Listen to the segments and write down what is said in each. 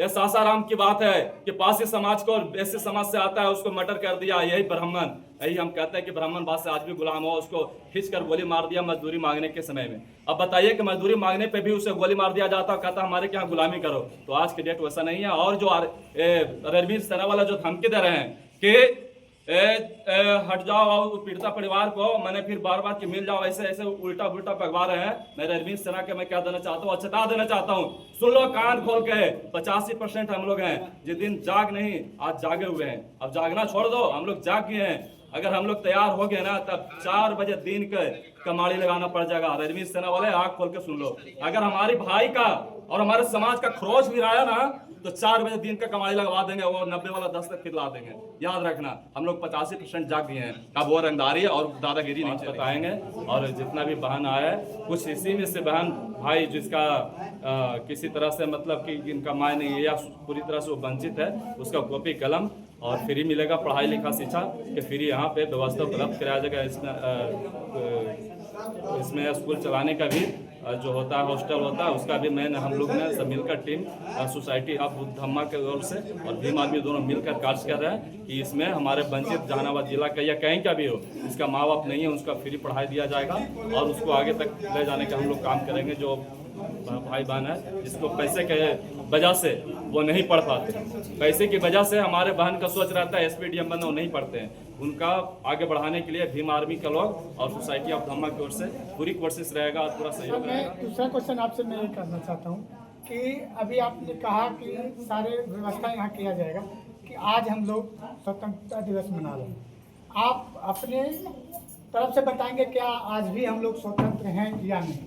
यह सासाराम की बात है कि पासी समाज को और ऐसे समाज से आता है उसको मर्डर कर दिया, यही ब्राह्मण। यही हम कहते हैं कि ब्राह्मण बात से आज भी गुलाम हो, उसको खींच कर गोली मार दिया मजदूरी मांगने के समय में। अब बताइए कि मजदूरी मांगने पे भी उसे गोली मार दिया जाता, कहता हमारे यहाँ गुलामी करो। तो आज की डेट वैसा नहीं है। और जो रणवीर सेना वाला जो धमकी दे रहे हैं कि हट जाओ और पीड़िता परिवार को मैंने फिर बार बार कि मिल जाओ, ऐसे ऐसे उल्टा पुल्टा भगवा रहे हैं। मैं रणवीर सेना के मैं क्या देना चाहता हूँ, चेता देना चाहता हूँ, सुन लो कान खोल के। 85% हम लोग हैं जिस दिन जाग नहीं आज जागे हुए हैं। अब जागना छोड़ दो, हम लोग जाग गए हैं। अगर हम लोग तैयार हो गए ना तब 4 बजे दिन के कमाड़ी लगाना पड़ जाएगा। रणवीर सेना वाले आंख खोल के सुन लो, अगर हमारी भाई का और हमारे समाज का खरोच भी रहा ना तो 4 बजे दिन का कमाई लगवा देंगे, वो 90 वाला 10 तक फिर ला देंगे। याद रखना, हम लोग 85% जाग गए हैं। अब वो रंगदारी और दादागिरी नहीं बताएंगे। और जितना भी बहन आया है कुछ इसी में से बहन भाई जिसका किसी तरह से मतलब कि इनका माय नहीं है या पूरी तरह से वो वंचित है, उसका कॉपी कलम और फ्री मिलेगा पढ़ाई लिखा शिक्षा के फ्री यहाँ पे व्यवस्था उपलब्ध कराया जाएगा। इसमें स्कूल चलाने का भी जो होता है हॉस्टल होता है उसका भी मैंने हम लोग ने सब मिलकर टीम सोसाइटी ऑफ धम्मा के ओर से और भीम आर्मी दोनों मिलकर कार्य कर रहे हैं कि इसमें हमारे वंचित जहानाबाद जिला का या कहीं का भी हो जिसका माँ बाप नहीं है उसका फ्री पढ़ाई दिया जाएगा और उसको आगे तक ले जाने का हम लोग काम करेंगे। जो भाई बहन है जिसको पैसे के वजह से वो नहीं पढ़ पाते, पैसे की वजह से हमारे बहन का सोच रहता है एसपीडीएम बनना, वो नहीं पढ़ते हैं, उनका आगे बढ़ाने के लिए भीम आर्मी का लोग और सोसाइटी ऑफ धम्मा की ओर से पूरी कोशिश रहेगा और पूरा सहयोग रहेगा। दूसरा क्वेश्चन आपसे मैं ये करना चाहता हूँ कि अभी आपने कहा कि सारे व्यवस्था यहाँ किया जाएगा कि आज हम लोग स्वतंत्रता दिवस मना रहे हैं, आप अपने तरफ से बताएंगे क्या आज भी हम लोग स्वतंत्र हैं या नहीं?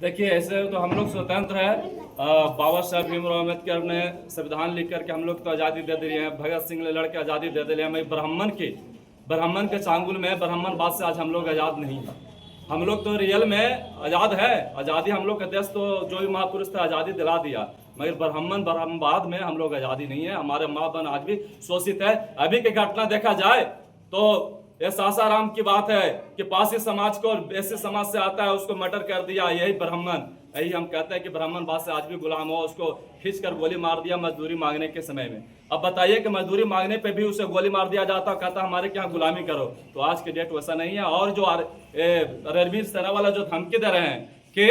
देखिए ऐसे तो हम लोग स्वतंत्र है। बाबा साहब भीमराव अम्बेडकर ने संविधान लिख करके हम लोग तो आज़ादी दे दिए हैं, भगत सिंह ने लड़के आज़ादी दे दिए हैं। मैं ब्राह्मण के चांगुल में ब्राह्मण बात से आज हम लोग आज़ाद नहीं हैं। हम लोग तो रियल में आज़ाद है। आज़ादी हम लोग का देश तो जो भी महापुरुष था आज़ादी दिला दिया, मगर ब्राह्मणवाद में हम लोग आज़ादी नहीं है। हमारे माँ बहन आज भी शोषित है। अभी की घटना देखा जाए तो यह सासाराम की बात है कि पासी समाज को और ऐसे समाज से आता है उसको मर्डर कर दिया, यही ब्राह्मण। यही हम कहते हैं कि ब्राह्मण बात से आज भी गुलाम हो, उसको खींच कर गोली मार दिया मजदूरी मांगने के समय में। अब बताइए कि मजदूरी मांगने पे भी उसे गोली मार दिया जाता, कहता हमारे यहाँ गुलामी करो। तो आज की डेट वैसा नहीं है। और जो रणवीर सेना वाला जो धमकी दे रहे हैं कि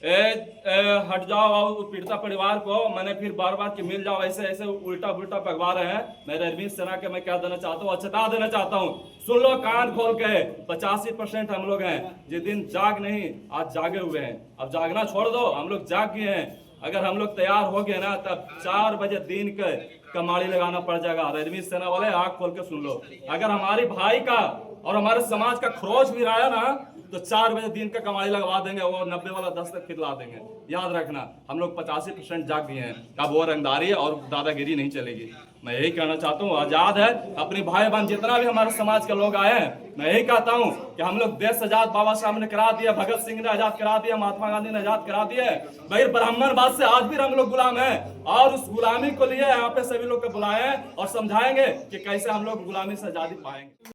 हट जाओ और पीड़िता परिवार को मैंने फिर बार बार कि मिल जाओ, ऐसे ऐसे उल्टा पुल्टा भगवा रहे हैं। मैं रणवीर सेना के मैं क्या देना चाहता हूँ, चेता देना चाहता हूँ, सुन लो कान खोल के। 85% हम लोग हैं जिस दिन जाग नहीं आज जागे हुए हैं। अब जागना छोड़ दो, हम लोग जाग गए हैं। अगर हम लोग तैयार हो गए ना तब 4 बजे दिन के कमाड़ी लगाना पड़ जाएगा। रणवीर सेना वाले आंख खोल के सुन लो, अगर हमारी भाई का और हमारे समाज का खरोच भी रहा ना तो 4 बजे दिन का कमाई लगवा देंगे, वो 90 वाला 10 तक फिर ला देंगे। याद रखना, हम लोग 85% जाग गए हैं। अब वो रंगदारी और दादागिरी नहीं चलेगी। मैं यही कहना चाहता हूँ, आजाद है अपने भाई बहन जितना भी हमारे समाज के लोग आए हैं। मैं यही कहता हूँ कि हम लोग देश आजाद बाबा साहब ने करा दिया, भगत सिंह ने आजाद करा दिया, महात्मा गांधी ने आजाद करा दिया। भाई ब्राह्मणवाद से आज भी हम लोग गुलाम हैं और उस गुलामी को लिए यहाँ पे सभी लोग को बुलाए और समझाएंगे कि कैसे हम लोग गुलामी से आजादी पाएंगे।